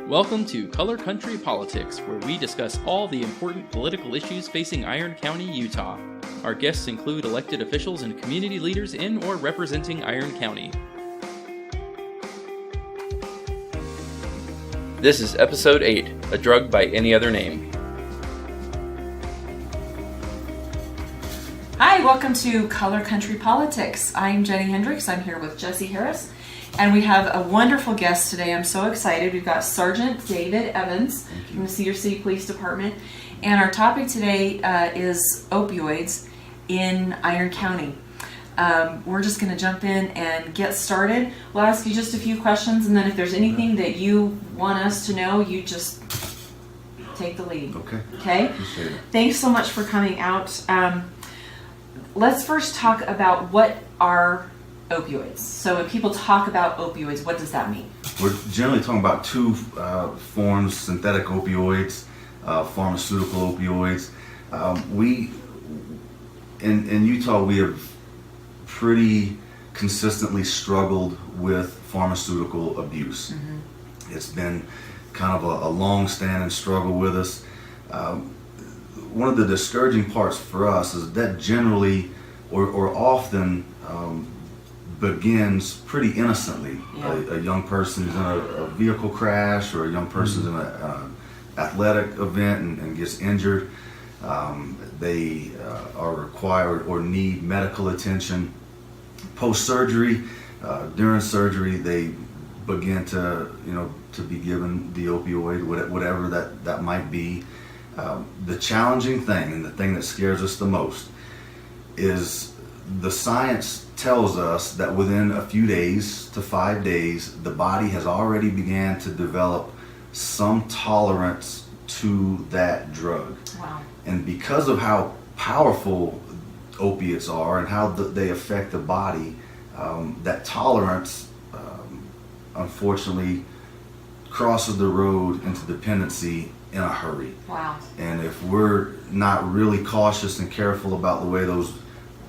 Welcome to Color Country Politics, where we discuss all the important political issues facing Iron County, Utah. Our guests include elected officials and community leaders in or representing Iron County. This is Episode 8, A Drug by Any Other Name. Hi, welcome to Color Country Politics. I'm Jennie Hendricks. I'm here with Jesse Harris. And we have a wonderful guest today. I'm so excited. We've got Sergeant David Evans from the Cedar City Police Department. And our topic today is opioids in Iron County. We're just going to jump in and get started. We'll ask you just a few questions, and then if there's anything that you want us to know, you just take the lead. Okay? Appreciate it. Thanks so much for coming out. Let's first talk about what are opioids. So when people talk about opioids, what does that mean? We're generally talking about two forms: synthetic opioids, pharmaceutical opioids. We in Utah, we have pretty consistently struggled with pharmaceutical abuse. Mm-hmm. It's been kind of a long-standing struggle with us. One of the discouraging parts for us is that generally or often begins pretty innocently. Yeah. A young person is in a vehicle crash, or a young person is in an athletic event and gets injured. They are required or need medical attention. Post-surgery, during surgery, they begin to be given the opioid, whatever that might be. The challenging thing, and the thing that scares us the most, is the science tells us that within a few days to 5 days, the body has already began to develop some tolerance to that drug. Wow. And because of how powerful opiates are and how they affect the body, that tolerance unfortunately crosses the road into dependency in a hurry. Wow. And if we're not really cautious and careful about the way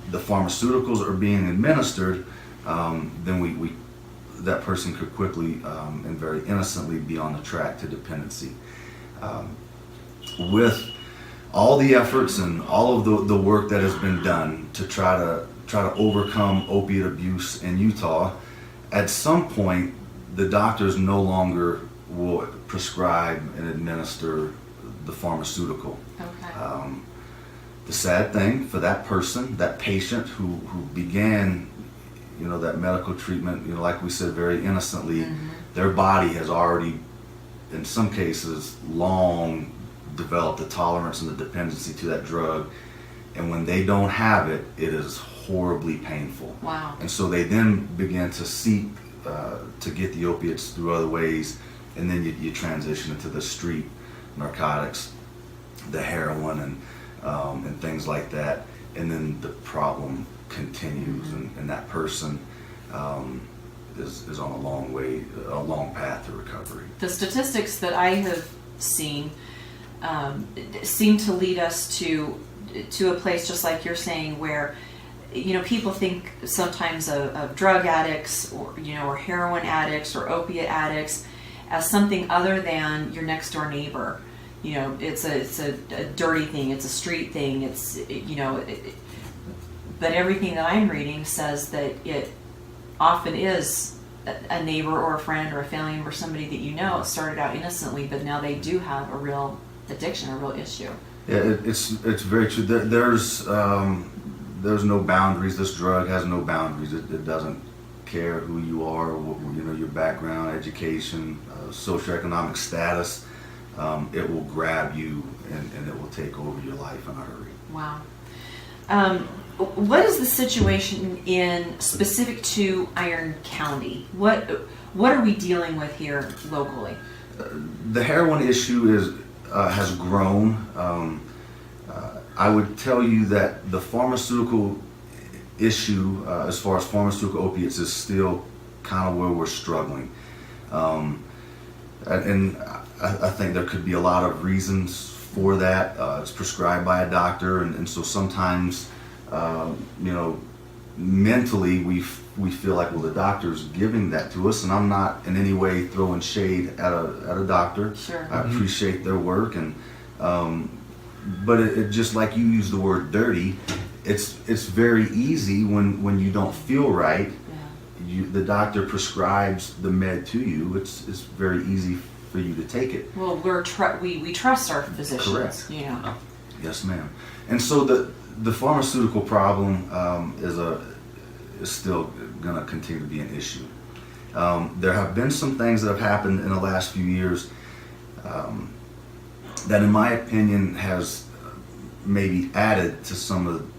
the pharmaceuticals are being administered, then that person could quickly and very innocently be on the track to dependency. With all the efforts and all of the work that has been done to try to overcome opiate abuse in Utah, at some point the doctors no longer will prescribe and administer the pharmaceutical. Okay. The sad thing for that person, that patient who began, that medical treatment, like we said, very innocently, mm-hmm. their body has already, in some cases, long developed a tolerance and the dependency to that drug. And when they don't have it, it is horribly painful. Wow. And so they then begin to seek to get the opiates through other ways, and then you transition into the street narcotics, the heroin, and things like that, and then the problem continues, mm-hmm. and that person is on a long path to recovery. The statistics that I have seen seem to lead us to a place just like you're saying, where people think sometimes of drug addicts or heroin addicts or opiate addicts as something other than your next door neighbor. It's a dirty thing. It's a street thing. But everything that I'm reading says that it often is a neighbor or a friend or a family member, somebody that it started out innocently, but now they do have a real addiction, a real issue. Yeah, it's very true. There's no boundaries. This drug has no boundaries. It doesn't care who you are, your background, education, socioeconomic status. It will grab you and it will take over your life in a hurry. Wow. What is the situation specific to Iron County? What are we dealing with here locally? The heroin issue has grown. I would tell you that the pharmaceutical issue, as far as pharmaceutical opiates, is still kind of where we're struggling. And I think there could be a lot of reasons for that. It's prescribed by a doctor, and so sometimes, mentally we feel like, well, the doctor's giving that to us, and I'm not in any way throwing shade at a doctor. Sure. I appreciate their work, and but it just like you use the word dirty, it's very easy when you don't feel right. The doctor prescribes the med to you. It's very easy for you to take it. Well, we trust our physicians. Correct. You know. Yes, ma'am. And so the pharmaceutical problem is still going to continue to be an issue. There have been some things that have happened in the last few years that, in my opinion, has maybe added to some of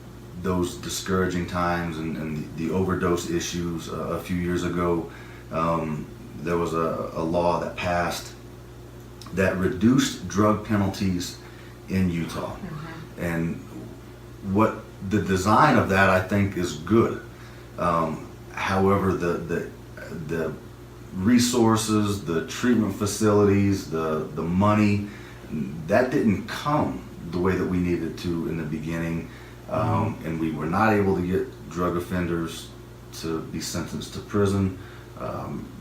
those discouraging times and the overdose issues. A few years ago, there was a law that passed that reduced drug penalties in Utah. And what the design of that, I think, is good. However, the resources, the treatment facilities, the money, that didn't come the way that we needed to in the beginning. And we were not able to get drug offenders to be sentenced to prison.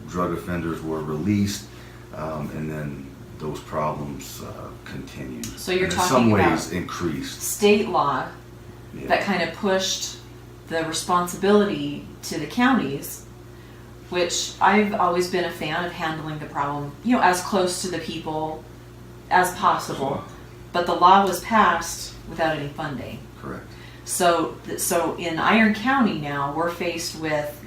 Drug offenders were released, and then those problems continued. So you're and talking in some about ways increased. State law Yeah. that kind of pushed the responsibility to the counties, which I've always been a fan of handling the problem, as close to the people as possible. But the law was passed without any funding. Correct. So in Iron County now, we're faced with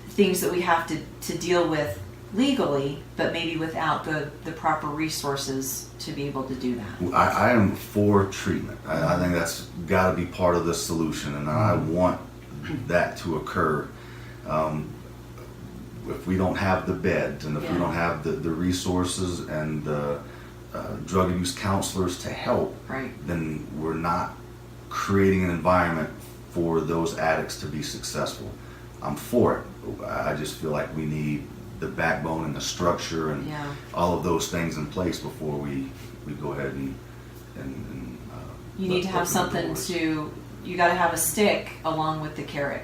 things that we have to deal with legally, but maybe without the proper resources to be able to do that. I am for treatment. I think that's got to be part of the solution, and I want that to occur. If we don't have the beds, and if we don't have the resources and the drug abuse counselors to help, Right. then we're not creating an environment for those addicts to be successful. I'm for it. I just feel like we need the backbone and the structure and all of those things in place before we go ahead and you need to have something you got to have a stick along with the carrot.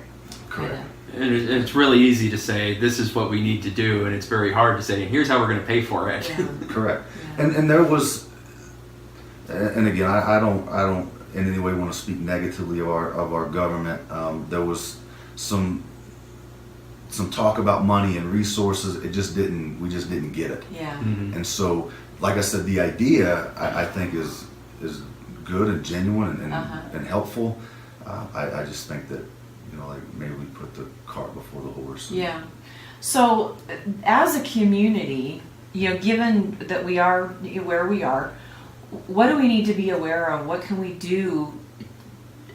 Correct. And it's really easy to say, this is what we need to do, and it's very hard to say, here's how we're going to pay for it. Yeah. Correct. Yeah. And there was, and again, I don't in any way want to speak negatively of our government. There was some talk about money and resources. We just didn't get it. Yeah. Mm-hmm. And so, like I said, the idea I think is good and genuine and helpful. I just think that, like maybe we put the cart before the horse. Yeah. So, as a community, given that we are where we are, what do we need to be aware of? What can we do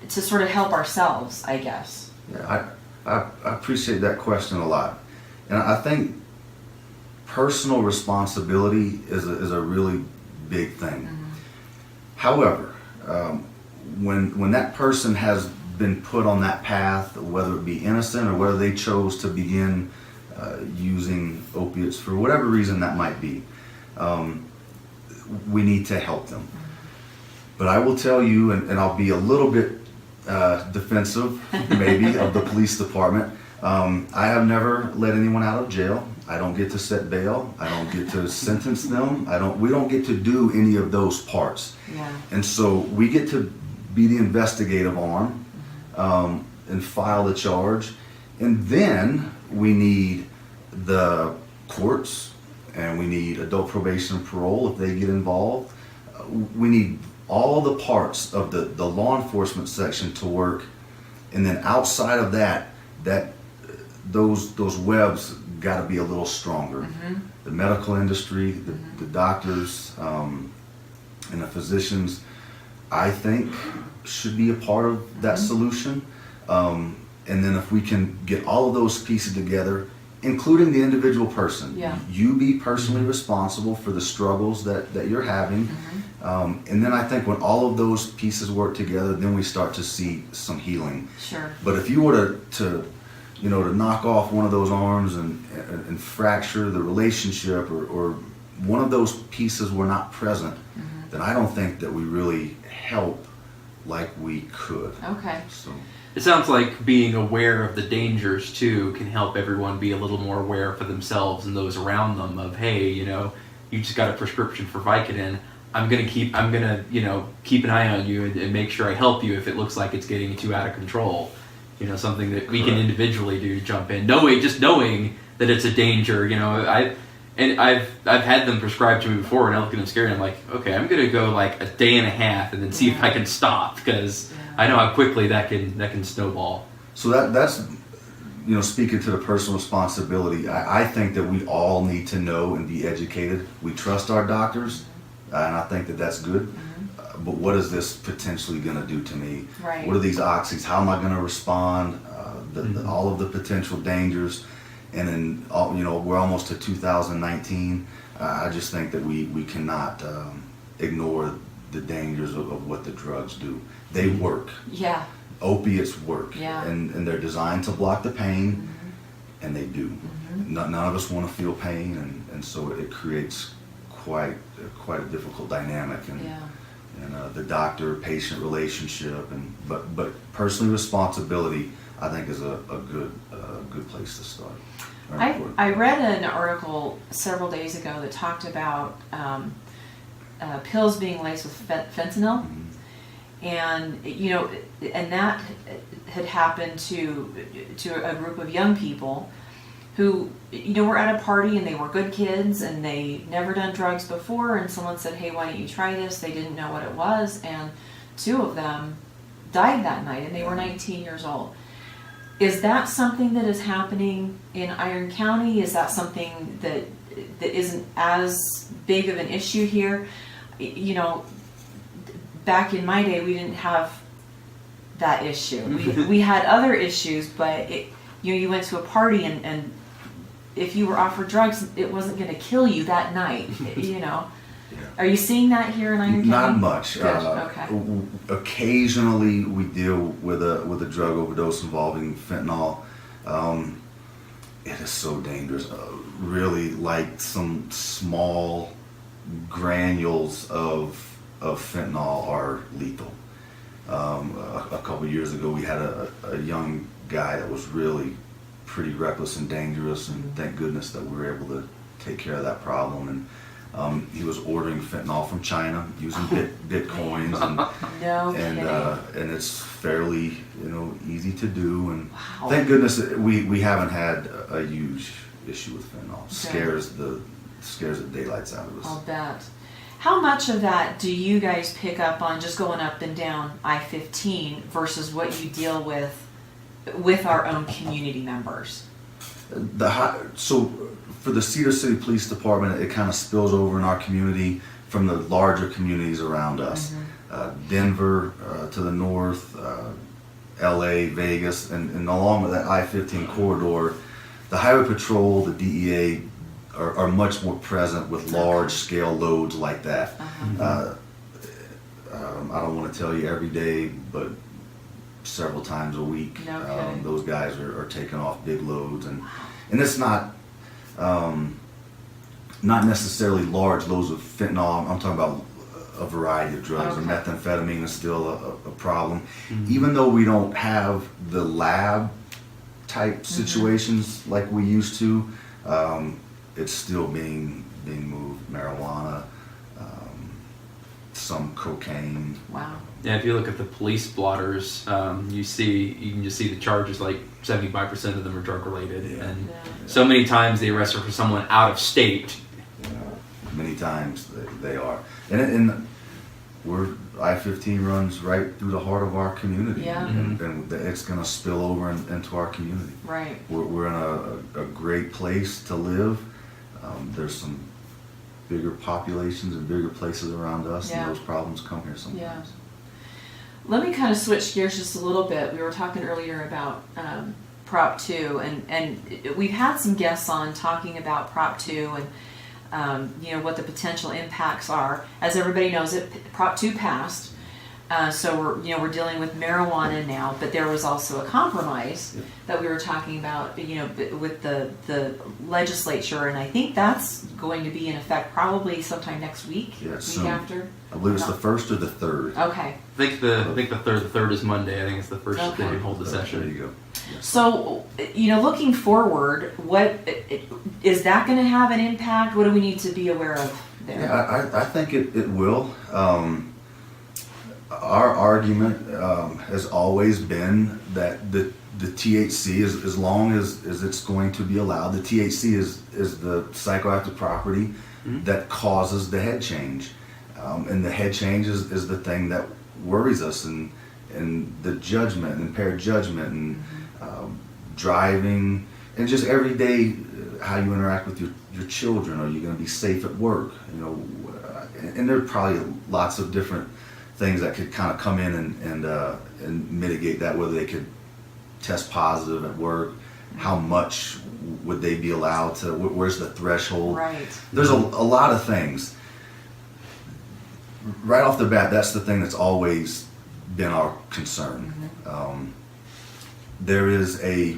to sort of help ourselves, I guess? Yeah, I appreciate that question a lot. And I think personal responsibility is a really big thing. Mm-hmm. However, when that person has been put on that path, whether it be innocent or whether they chose to begin using opiates for whatever reason that might be, we need to help them. But I will tell you, and I'll be a little bit defensive maybe of the police department. I have never let anyone out of jail. I don't get to set bail. I don't get to sentence them. We don't get to do any of those parts. Yeah. And so we get to be the investigative arm and file the charge. And then we need the courts, and we need adult probation and parole if they get involved. We need all the parts of the law enforcement section to work, and then outside of that those webs got to be a little stronger. Mm-hmm. The medical industry, the doctors, and the physicians, I think, should be a part of that solution. And then if we can get all of those pieces together, including the individual person, you be personally responsible for the struggles that you're having. And then I think when all of those pieces work together, then we start to see some healing. Sure. But if you were to knock off one of those arms and fracture the relationship, or one of those pieces were not present, then I don't think that we really help like we could. Okay. So It sounds like being aware of the dangers too can help everyone be a little more aware for themselves and those around them of, hey, you know, you just got a prescription for Vicodin. I'm gonna keep an eye on you and make sure I help you if it looks like it's getting too out of control. You know, something that we can individually do to jump in, knowing that it's a danger. You know, I've had them prescribed to me before, and I look at them scared, and I'm like, okay, I'm gonna go like a day and a half, and then see if I can stop, because I know how quickly that can snowball. So that's you know, speaking to the personal responsibility, I think that we all need to know and be educated. We trust our doctors, and I think that that's good. But what is this potentially going to do to me? Right. What are these oxys? How am I going to respond? All of the potential dangers, and then you know, we're almost to 2019. I just think that we cannot ignore the dangers of what the drugs do. They work. Yeah. Opiates work. Yeah. And they're designed to block the pain, and they do. None of us want to feel pain, and so it creates quite a difficult dynamic. And the doctor-patient relationship, but personal responsibility, I think, is a good place to start. I read an article several days ago that talked about pills being laced with fentanyl, and you know, and that had happened to a group of young people who, you know, were at a party and they were good kids and they never done drugs before, and someone said, hey, why don't you try this? They didn't know what it was, and 2 of them died that night, and they were 19 years old. Is that something that is happening in Iron County? Is that something that isn't as big of an issue here? You know, back in my day, we didn't have that issue. We had other issues, but you went to a party and if you were offered drugs, it wasn't going to kill you that night. You know, are you seeing that here in Iron County? Not much. Okay. Occasionally, we deal with a drug overdose involving fentanyl. It is so dangerous. Really, like some small granules of fentanyl are lethal. A couple years ago, we had a young guy that was really pretty reckless and dangerous, and thank goodness that we were able to take care of that problem. And he was ordering fentanyl from China using bitcoins, and it's fairly, you know, easy to do. And thank goodness that we haven't had a huge issue with fentanyl. Scares the daylights out of us. I'll bet. How much of that do you guys pick up on just going up and down I-15 versus what you deal with our own community members? So for the Cedar City Police Department, it kind of spills over in our community from the larger communities around us. Denver to the north, LA, Vegas, and along with that I-15 corridor, the Highway Patrol, the DEA, are much more present with large scale loads like that. I don't want to tell you every day, but several times a week. Those guys are taking off big loads, and it's not necessarily large loads of fentanyl. I'm talking about a variety of drugs. And methamphetamine is still a problem, even though we don't have the lab type situations like we used to. It's still being moved. Marijuana, some cocaine. Wow. Yeah, if you look at the police blotters, you can just see the charges, like 75% of them are drug related, and so many times they arrest her for someone out of state. Many times they are, and I-15 runs right through the heart of our community, and it's going to spill over into our community. Right. We're in a great place to live. There's some bigger populations and bigger places around us, and those problems come here sometimes. Yeah. Let me kind of switch gears just a little bit. We were talking earlier about Prop 2, and we've had some guests on talking about Prop 2 and you know, what the potential impacts are. As everybody knows, Prop 2 passed. So we're dealing with marijuana now, but there was also a compromise that we were talking about, with the legislature, and I think that's going to be in effect probably sometime next week, week after. I believe it's the 1st or the 3rd. Okay. I think the third is Monday. I think it's the first that they hold the session. There you go. Yes. So, looking forward, what is that going to have an impact? What do we need to be aware of there? Yeah, I think it will. Our argument has always been that the THC, as long as it's going to be allowed, the THC is the psychoactive property that causes the head change. And the head change is the thing that worries us, and the judgment, impaired judgment, and driving, and just every day how you interact with your children. Are you going to be safe at work? And there are probably lots of different things that could kind of come in and mitigate that, whether they could test positive at work, how much would they be allowed to, where's the threshold? Right. There's a lot of things. Right off the bat, that's the thing that's always been our concern. There is I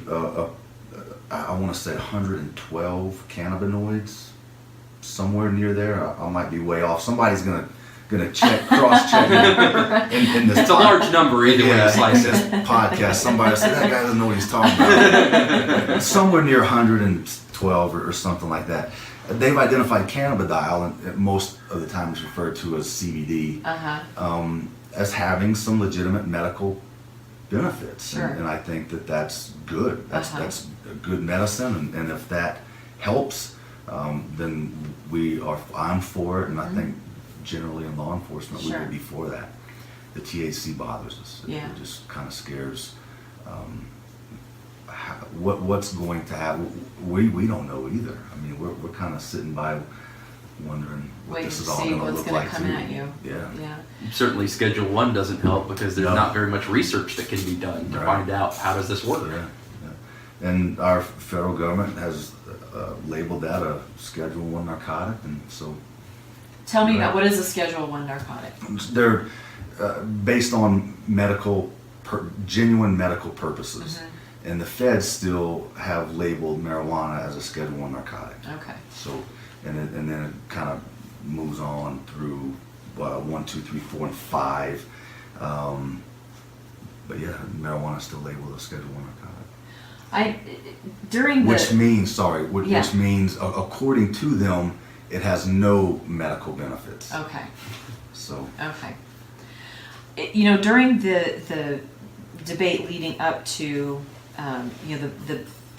want to say 112 cannabinoids somewhere near there. I might be way off. Somebody's gonna cross-check. It's a large number either way you slice this it. podcast. Somebody said that guy doesn't know what he's talking about. Somewhere near 112 or something like that. They've identified cannabidiol, and most of the time it's referred to as CBD, as having some legitimate medical benefits. Sure. And I think that's good. That's a good medicine, and if that helps, then I'm for it, and I think generally in law enforcement we would be for that. The THC bothers us. It just kind of scares what's going to happen. We don't know either. I mean, we're kind of sitting by wondering what this is all going to look like. Come at you. Yeah. Certainly Schedule 1 doesn't help because there's not very much research that can be done to find out how does this work. Yeah. And our federal government has labeled that a Schedule 1 narcotic, and so. Tell me about what is a Schedule 1 narcotic? They're based on genuine medical purposes. And the feds still have labeled marijuana as a Schedule 1 narcotic. Okay. So, and then it kind of moves on through 1, 2, 3, 4, and 5. But yeah, marijuana is still labeled as Schedule 1 narcotic. Which means, according to them, it has no medical benefits. Okay. So. Okay. During the debate leading up to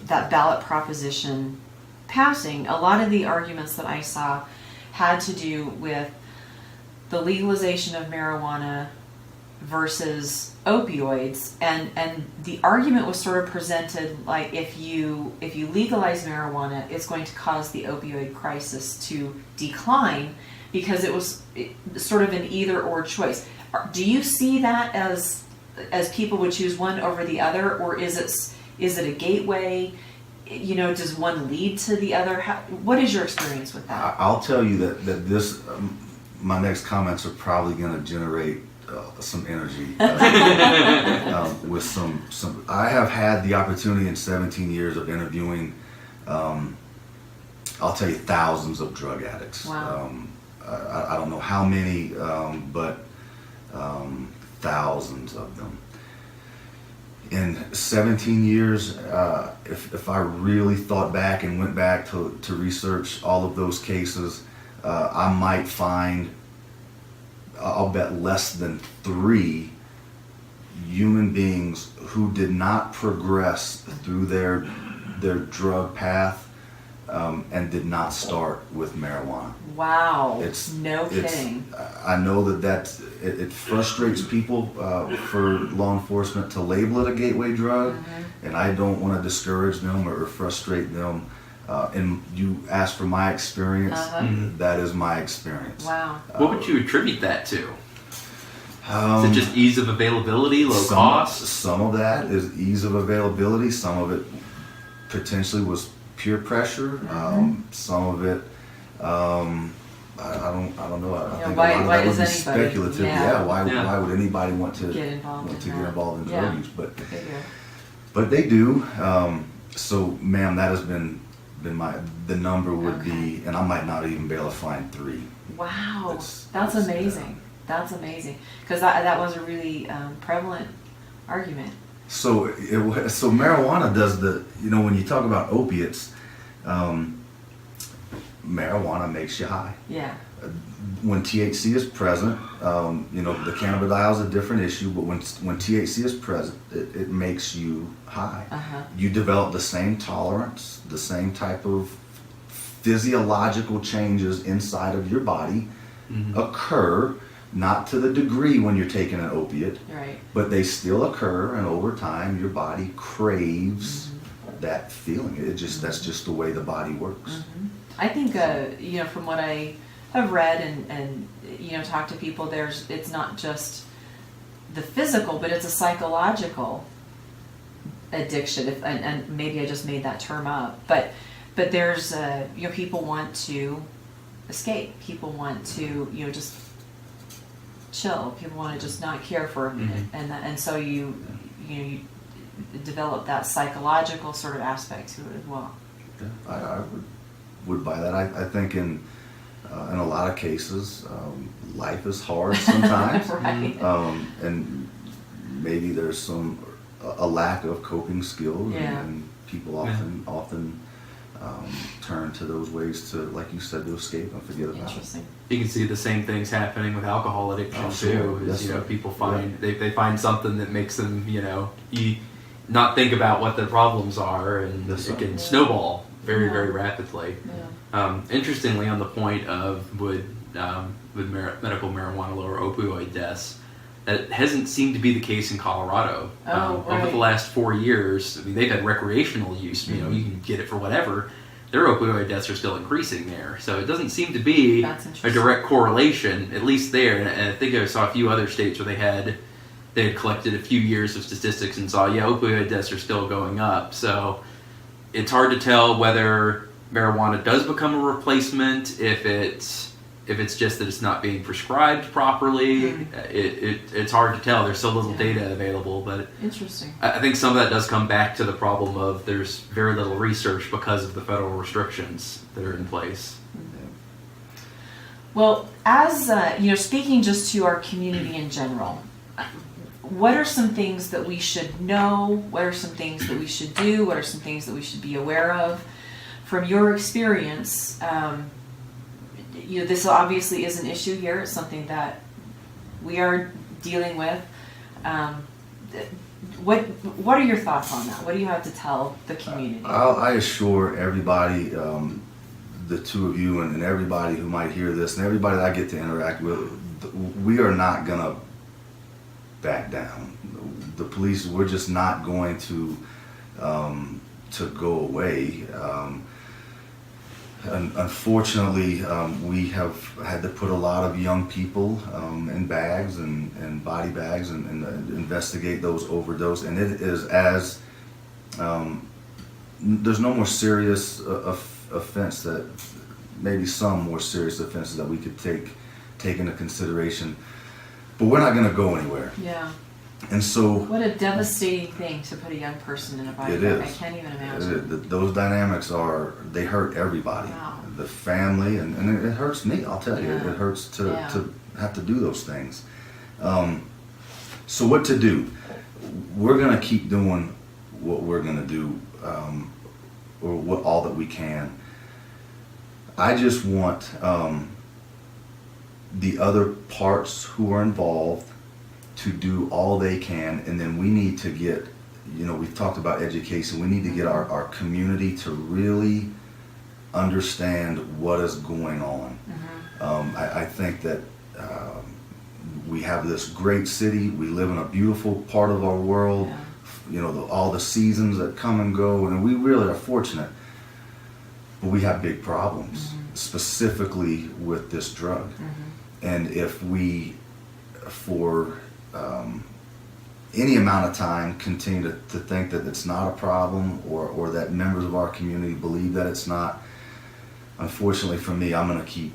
that ballot proposition passing, a lot of the arguments that I saw had to do with the legalization of marijuana versus opioids, and the argument was sort of presented like if you legalize marijuana, it's going to cause the opioid crisis to decline because it was sort of an either or choice. Do you see that as people would choose one over the other, or is it a gateway? Does one lead to the other? What is your experience with that? I'll tell you that this, my next comments are probably going to generate some energy with some. I have had the opportunity in 17 years of interviewing, I'll tell you, thousands of drug addicts. Wow. I don't know how many, but thousands of them. In 17 years, if I really thought back and went back to research all of those cases, I might find, I'll bet, less than 3 human beings who did not progress through their drug path and did not start with marijuana. Wow. No kidding. I know that it frustrates people for law enforcement to label it a gateway drug, and I don't want to discourage them or frustrate them. And you asked for my experience. That is my experience. Wow. What would you attribute that to? Is it just ease of availability, low cost? Some of that is ease of availability. Some of it potentially was peer pressure. Some of it, I don't know. I Yeah, think why- a lot of why that would be does anybody- speculative. yeah. Why would anybody want to Get involved in get that. involved in Yeah. drug use? They do. But they do. So, ma'am, that has been the number would be, and I might not even be able to find 3. Wow, It's- that's it's, amazing. That's amazing because that was a really prevalent argument. So marijuana does when you talk about opiates, marijuana makes you high. Yeah. When THC is present, the cannabidiol is a different issue, but when THC is present, it makes you high. Uh-huh. You develop the same tolerance, the same type of physiological changes inside of your body occur, not to the degree when you're taking an opiate, Right. but they still occur, and over time your body craves that feeling. That's just the way the body works. I think from what I have read and talked to people, it's not just the physical, but it's a psychological addiction. And maybe I just made that term up, but there's people want to escape. People want to just chill. People want to just not care for a minute, and so you develop that psychological sort of aspect to it as well. I would buy that. I think in a lot of cases, life is hard sometimes, Right. and maybe there's a lack of coping skills, Yeah. and people often turn to those ways to, like you said, to escape and forget about it. Interesting. You can see the same things happening with alcohol addiction Oh, sure. too. Yes, Is, sir. people find they find something that makes them not think about what their problems are, and Yes, sir. it can snowball very Yeah. very rapidly. Yeah. Interestingly, on the point of would medical marijuana lower opioid deaths, that hasn't seemed to be the case in Colorado. Oh, Over the right. last 4 years, they've had recreational use. You can get it for whatever. Their opioid deaths are still increasing there, so it doesn't seem to be That's a interesting. direct correlation, at least there. And I think I saw a few other states where they had collected a few years of statistics and saw, opioid deaths are still going up. So it's hard to tell whether marijuana does become a replacement if it's just that it's not being prescribed properly. It's hard to tell. There's so little data available, but Interesting. I think some of that does come back to the problem of there's very little research because of the federal restrictions that are in place. Well, as speaking just to our community in general, what are some things that we should know? What are some things that we should do? What are some things that we should be aware of? From your experience, this obviously is an issue here. It's something that we are dealing with. What are your thoughts on that? What do you have to tell the community? I assure everybody, the two of you and everybody who might hear this and everybody that I get to interact with, we are not going to back down. The police, we're just not going to go away. Unfortunately, we have had to put a lot of young people in bags and body bags and investigate those overdose. And it is there's no more serious offense that, maybe some more serious offenses that we could take into consideration. But we're not going to go anywhere. Yeah. And so What a devastating thing to put a young person in a body it bag. is. I can't even imagine. Those dynamics they hurt everybody. Wow. The family, and it hurts me, I'll tell you. Yeah. It hurts to have to do those things. So what to do? We're going to keep doing what we're going to do, or all that we can. I just want the other parts who are involved to do all they can, and then we need to get, we've talked about education, we need to get our community to really understand what is going on. I think that we have this great city, we live in a beautiful part of our world, all the seasons that come and go, and we really are fortunate, but we have big problems, specifically with this drug. And if we, for any amount of time, continue to think that it's not a problem, or that members of our community believe that it's not, unfortunately for me, I'm going to keep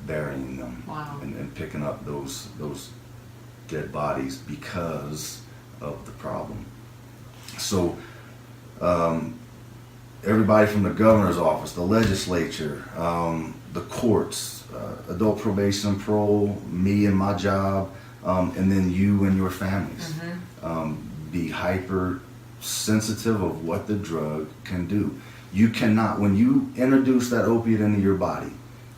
burying them Wow. and picking up those dead bodies because of the problem. So everybody from the governor's office, the legislature, the courts, adult probation and parole, me and my job, and then you and your families. Be hyper sensitive of what the drug can do. You cannot, when you introduce that opiate into your body,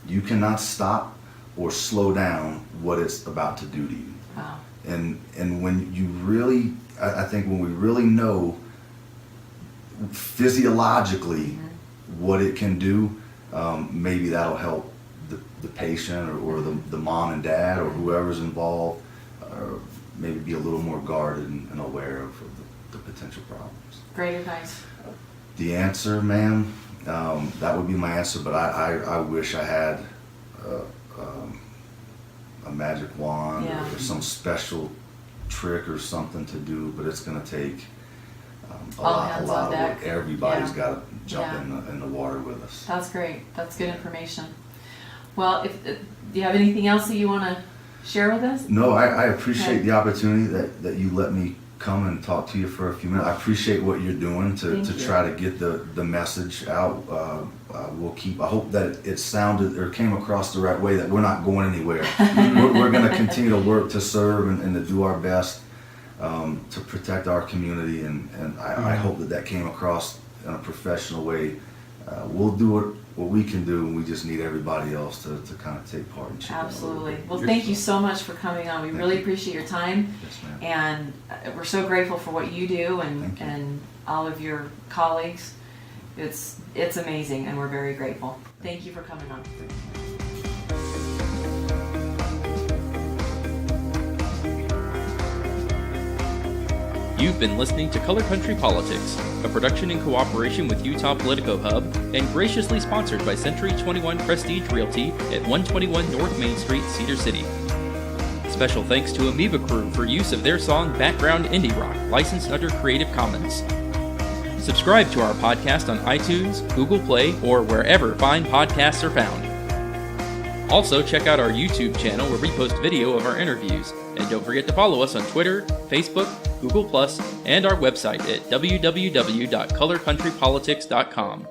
you cannot stop or slow down what it's about to do to you. Wow. And when you really, I think when we really know physiologically what it can do, maybe that'll help the patient or the mom and dad or whoever's involved, maybe be a little more guarded and aware of the potential problems. Great advice. The answer, ma'am, that would be my answer, but I wish I had a magic wand Yeah. or some special trick or something to do, but it's going to take a All lot hands of on deck. work. Everybody's Yeah. got to jump Yeah. in the water with us. That's great. That's good information. Well, do you have anything else that you want to share with us? No, I appreciate Okay. the opportunity that you let me come and talk to you for a few minutes. I appreciate what you're doing to Thank you. try to get the message out. I hope that it sounded or came across the right way, that we're not going anywhere. we're going to continue to work to serve and to do our best to protect our community, and I hope that came across in a professional way. We'll do what we can do, and we just need everybody else to kind of take part and chip in a little Absolutely. bit. Well, thank you so much for coming on. We Thank really you. appreciate your time, Yes, ma'am. and we're so grateful for what you do Thank you. and all of your colleagues. It's amazing, and we're very grateful. Thank you for coming on. You've been listening to Color Country Politics, a production in cooperation with Utah Politico Hub and graciously sponsored by Century 21 Prestige Realty at 121 North Main Street, Cedar City. Special thanks to Amoeba Crew for use of their song Background Indie Rock, licensed under Creative Commons. Subscribe to our podcast on iTunes, Google Play, or wherever fine podcasts are found. Also, check out our YouTube channel where we post video of our interviews. And don't forget to follow us on Twitter, Facebook, Google+, and our website at www.colorcountrypolitics.com.